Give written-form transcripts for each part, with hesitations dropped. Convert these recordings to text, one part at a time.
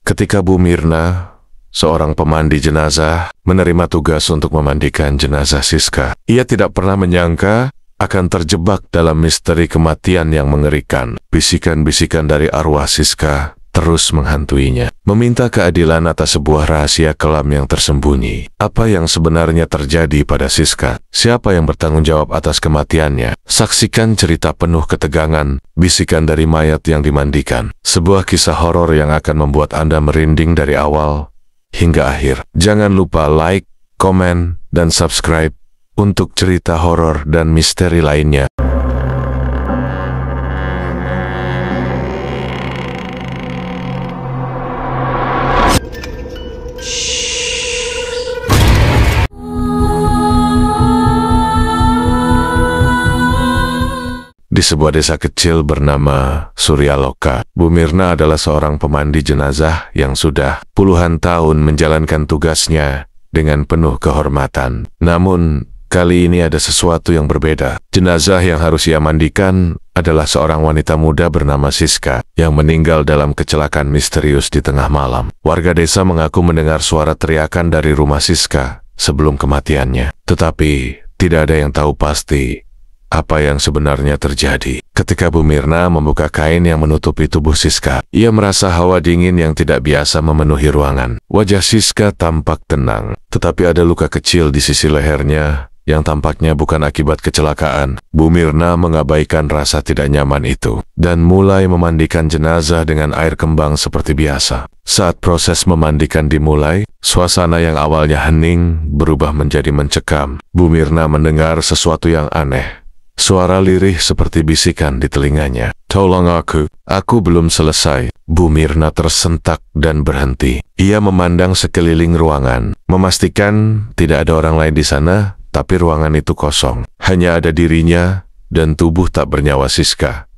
Ketika Bu Mirna, seorang pemandi jenazah, menerima tugas untuk memandikan jenazah Siska, ia tidak pernah menyangka akan terjebak dalam misteri kematian yang mengerikan. Bisikan-bisikan dari arwah Siska terus menghantuinya, meminta keadilan atas sebuah rahasia kelam yang tersembunyi. Apa yang sebenarnya terjadi pada Siska? Siapa yang bertanggung jawab atas kematiannya? Saksikan cerita penuh ketegangan, bisikan dari mayat yang dimandikan. Sebuah kisah horor yang akan membuat Anda merinding dari awal hingga akhir. Jangan lupa like, komen, dan subscribe untuk cerita horor dan misteri lainnya. Di sebuah desa kecil bernama Suryaloka, Bu Mirna adalah seorang pemandi jenazah yang sudah puluhan tahun menjalankan tugasnya dengan penuh kehormatan. Namun, kali ini ada sesuatu yang berbeda. Jenazah yang harus ia mandikan adalah seorang wanita muda bernama Siska yang meninggal dalam kecelakaan misterius di tengah malam. Warga desa mengaku mendengar suara teriakan dari rumah Siska sebelum kematiannya. Tetapi, tidak ada yang tahu pasti apa yang sebenarnya terjadi. Ketika Bu Mirna membuka kain yang menutupi tubuh Siska, ia merasa hawa dingin yang tidak biasa memenuhi ruangan. Wajah Siska tampak tenang, tetapi ada luka kecil di sisi lehernya yang tampaknya bukan akibat kecelakaan. Bu Mirna mengabaikan rasa tidak nyaman itu dan mulai memandikan jenazah dengan air kembang seperti biasa. Saat proses memandikan dimulai, suasana yang awalnya hening berubah menjadi mencekam. Bu Mirna mendengar sesuatu yang aneh. Suara lirih seperti bisikan di telinganya. "Tolong aku belum selesai." Bu Mirna tersentak dan berhenti. Ia memandang sekeliling ruangan, memastikan tidak ada orang lain di sana, tapi ruangan itu kosong. Hanya ada dirinya dan tubuh tak bernyawa Siska.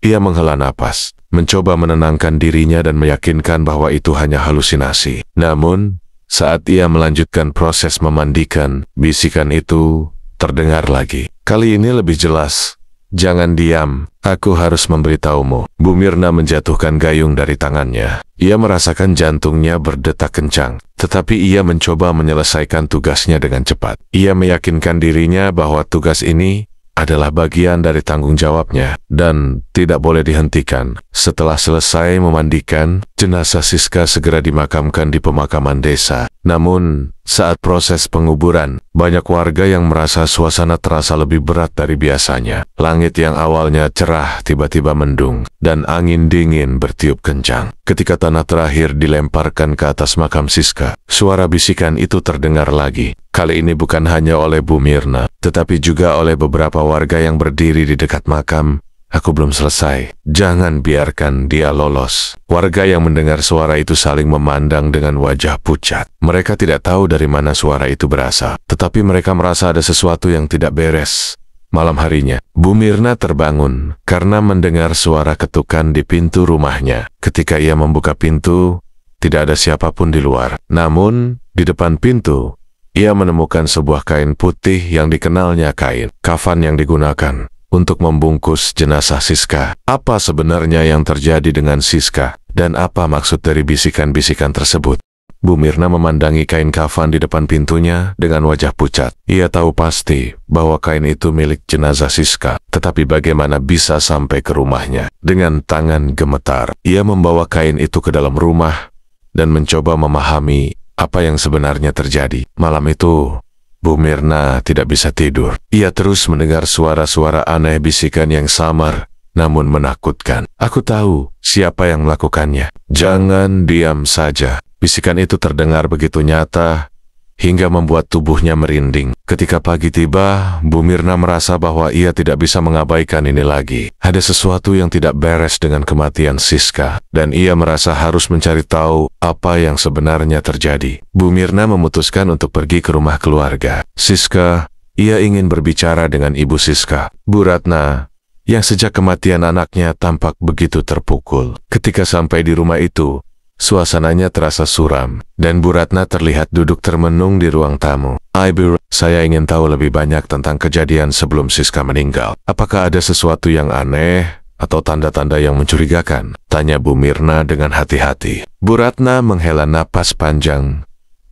Ia menghela napas, mencoba menenangkan dirinya dan meyakinkan bahwa itu hanya halusinasi. Namun, saat ia melanjutkan proses memandikan, bisikan itu terdengar lagi. Kali ini lebih jelas. "Jangan diam, aku harus memberitahumu." Bu Mirna menjatuhkan gayung dari tangannya. Ia merasakan jantungnya berdetak kencang, tetapi ia mencoba menyelesaikan tugasnya dengan cepat. Ia meyakinkan dirinya bahwa tugas ini adalah bagian dari tanggung jawabnya dan tidak boleh dihentikan. Setelah selesai memandikan, jenazah Siska segera dimakamkan di pemakaman desa. Namun, saat proses penguburan, banyak warga yang merasa suasana terasa lebih berat dari biasanya. Langit yang awalnya cerah tiba-tiba mendung, dan angin dingin bertiup kencang. Ketika tanah terakhir dilemparkan ke atas makam Siska, suara bisikan itu terdengar lagi. Kali ini bukan hanya oleh Bu Mirna, tetapi juga oleh beberapa warga yang berdiri di dekat makam. "Aku belum selesai. Jangan biarkan dia lolos." Warga yang mendengar suara itu saling memandang dengan wajah pucat. Mereka tidak tahu dari mana suara itu berasal, tetapi mereka merasa ada sesuatu yang tidak beres. Malam harinya, Bu Mirna terbangun karena mendengar suara ketukan di pintu rumahnya. Ketika ia membuka pintu, tidak ada siapapun di luar. Namun, di depan pintu, ia menemukan sebuah kain putih yang dikenalnya kain kafan yang digunakan untuk membungkus jenazah Siska. Apa sebenarnya yang terjadi dengan Siska, dan apa maksud dari bisikan-bisikan tersebut? Bu Mirna memandangi kain kafan di depan pintunya dengan wajah pucat. Ia tahu pasti bahwa kain itu milik jenazah Siska, tetapi bagaimana bisa sampai ke rumahnya? Dengan tangan gemetar, ia membawa kain itu ke dalam rumah dan mencoba memahami apa yang sebenarnya terjadi. Malam itu, Bu Mirna tidak bisa tidur. Ia terus mendengar suara-suara aneh, bisikan yang samar namun menakutkan. "Aku tahu siapa yang melakukannya. Jangan diam saja." Bisikan itu terdengar begitu nyata hingga membuat tubuhnya merinding. Ketika pagi tiba, Bu Mirna merasa bahwa ia tidak bisa mengabaikan ini lagi. Ada sesuatu yang tidak beres dengan kematian Siska, dan ia merasa harus mencari tahu apa yang sebenarnya terjadi. Bu Mirna memutuskan untuk pergi ke rumah keluarga Siska. Ia ingin berbicara dengan ibu Siska, Bu Ratna, yang sejak kematian anaknya tampak begitu terpukul. Ketika sampai di rumah itu, suasananya terasa suram, dan Bu Ratna terlihat duduk termenung di ruang tamu. "Ibu, saya ingin tahu lebih banyak tentang kejadian sebelum Siska meninggal. Apakah ada sesuatu yang aneh atau tanda-tanda yang mencurigakan? Tanya Bu Mirna dengan hati-hati. Bu Ratna menghela napas panjang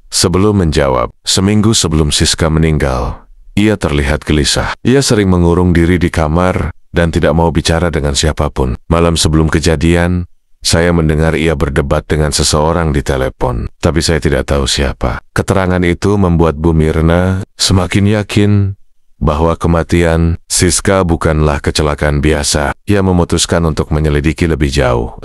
sebelum menjawab. Seminggu sebelum Siska meninggal, ia terlihat gelisah. Ia sering mengurung diri di kamar dan tidak mau bicara dengan siapapun. Malam sebelum kejadian, saya mendengar ia berdebat dengan seseorang di telepon, tapi saya tidak tahu siapa. Keterangan itu membuat Bu Mirna semakin yakin bahwa kematian Siska bukanlah kecelakaan biasa. Ia memutuskan untuk menyelidiki lebih jauh.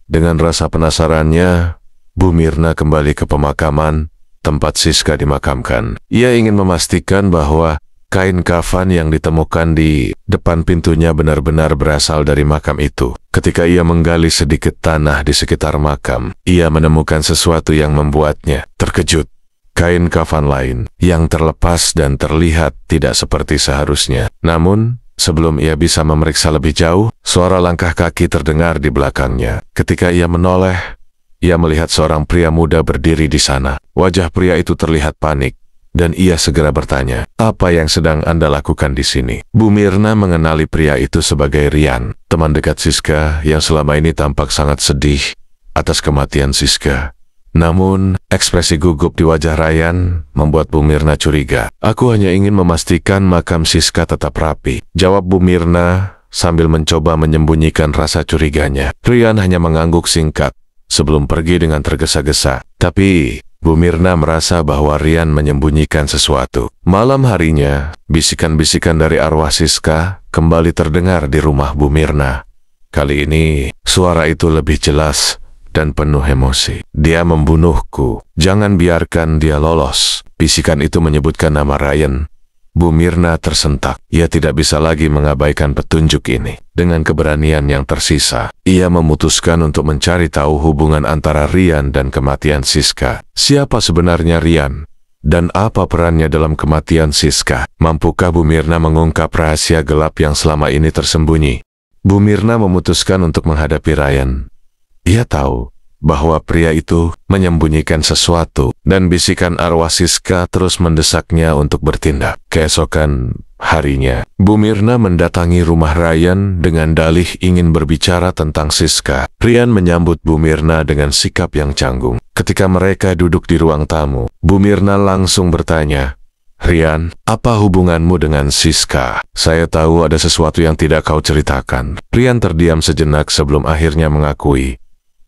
Dengan rasa penasarannya, Bu Mirna kembali ke pemakaman tempat Siska dimakamkan. Ia ingin memastikan bahwa kain kafan yang ditemukan di depan pintunya benar-benar berasal dari makam itu. Ketika ia menggali sedikit tanah di sekitar makam, ia menemukan sesuatu yang membuatnya terkejut. Kain kafan lain yang terlepas dan terlihat tidak seperti seharusnya. Namun, sebelum ia bisa memeriksa lebih jauh, suara langkah kaki terdengar di belakangnya. Ketika ia menoleh, ia melihat seorang pria muda berdiri di sana. Wajah pria itu terlihat panik, dan ia segera bertanya, "Apa yang sedang Anda lakukan di sini?" Bu Mirna mengenali pria itu sebagai Rian, teman dekat Siska yang selama ini tampak sangat sedih atas kematian Siska. Namun, ekspresi gugup di wajah Ryan membuat Bu Mirna curiga. "Aku hanya ingin memastikan makam Siska tetap rapi," jawab Bu Mirna sambil mencoba menyembunyikan rasa curiganya. Rian hanya mengangguk singkat sebelum pergi dengan tergesa-gesa. Tapi Bu Mirna merasa bahwa Rian menyembunyikan sesuatu. Malam harinya, bisikan-bisikan dari arwah Siska kembali terdengar di rumah Bu Mirna. Kali ini, suara itu lebih jelas dan penuh emosi. "Dia membunuhku. Jangan biarkan dia lolos." Bisikan itu menyebutkan nama Ryan. Bu Mirna tersentak. Ia tidak bisa lagi mengabaikan petunjuk ini. Dengan keberanian yang tersisa, ia memutuskan untuk mencari tahu hubungan antara Rian dan kematian Siska. Siapa sebenarnya Rian? Dan apa perannya dalam kematian Siska? Mampukah Bu Mirna mengungkap rahasia gelap yang selama ini tersembunyi? Bu Mirna memutuskan untuk menghadapi Ryan. Ia tahu bahwa pria itu menyembunyikan sesuatu, dan bisikan arwah Siska terus mendesaknya untuk bertindak. Keesokan harinya, Bu Mirna mendatangi rumah Ryan dengan dalih ingin berbicara tentang Siska. Rian menyambut Bu Mirna dengan sikap yang canggung. Ketika mereka duduk di ruang tamu, Bu Mirna langsung bertanya, "Rian, apa hubunganmu dengan Siska? Saya tahu ada sesuatu yang tidak kau ceritakan." Rian terdiam sejenak sebelum akhirnya mengakui,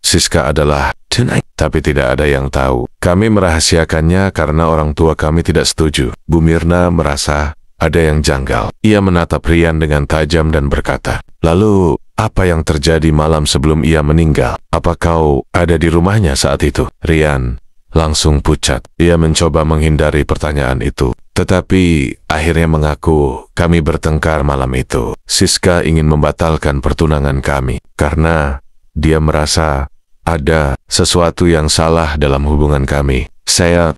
"Siska adalah tunai, tapi tidak ada yang tahu. Kami merahasiakannya karena orang tua kami tidak setuju." Bu Mirna merasa ada yang janggal. Ia menatap Rian dengan tajam dan berkata, "Lalu, apa yang terjadi malam sebelum ia meninggal? Apa kau ada di rumahnya saat itu?" Rian langsung pucat. Ia mencoba menghindari pertanyaan itu, tetapi akhirnya mengaku, "Kami bertengkar malam itu. Siska ingin membatalkan pertunangan kami karena dia merasa ada sesuatu yang salah dalam hubungan kami. Saya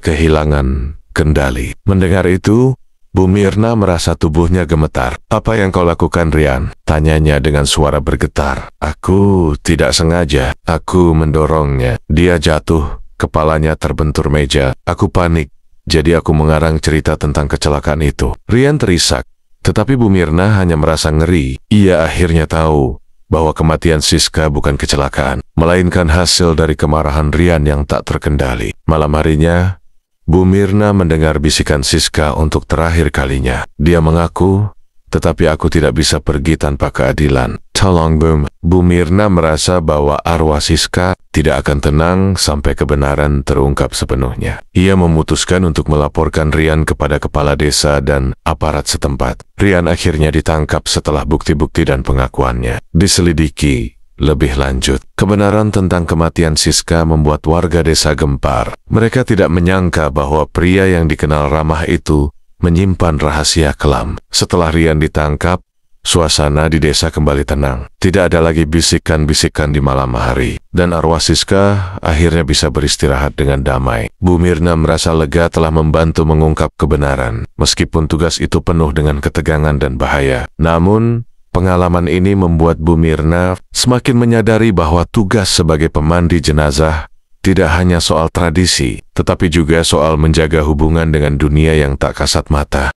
kehilangan kendali." Mendengar itu, Bu Mirna merasa tubuhnya gemetar. "Apa yang kau lakukan, Rian?" tanyanya dengan suara bergetar. "Aku tidak sengaja. Aku mendorongnya. Dia jatuh, kepalanya terbentur meja. Aku panik, jadi aku mengarang cerita tentang kecelakaan itu." Rian terisak, tetapi Bu Mirna hanya merasa ngeri. Ia akhirnya tahu bahwa kematian Siska bukan kecelakaan, melainkan hasil dari kemarahan Rian yang tak terkendali. Malam harinya, Bu Mirna mendengar bisikan Siska untuk terakhir kalinya. Dia mengaku, "Tetapi aku tidak bisa pergi tanpa keadilan. Tolong, Bu Mirna merasa bahwa arwah Siska tidak akan tenang sampai kebenaran terungkap sepenuhnya. Ia memutuskan untuk melaporkan Rian kepada kepala desa dan aparat setempat. Rian akhirnya ditangkap setelah bukti-bukti dan pengakuannya diselidiki lebih lanjut. Kebenaran tentang kematian Siska membuat warga desa gempar. Mereka tidak menyangka bahwa pria yang dikenal ramah itu menyimpan rahasia kelam. Setelah Rian ditangkap, suasana di desa kembali tenang. Tidak ada lagi bisikan-bisikan di malam hari, dan arwah Siska akhirnya bisa beristirahat dengan damai. Bu Mirna merasa lega telah membantu mengungkap kebenaran, meskipun tugas itu penuh dengan ketegangan dan bahaya. Namun, pengalaman ini membuat Bu Mirna semakin menyadari bahwa tugas sebagai pemandi jenazah tidak hanya soal tradisi, tetapi juga soal menjaga hubungan dengan dunia yang tak kasat mata.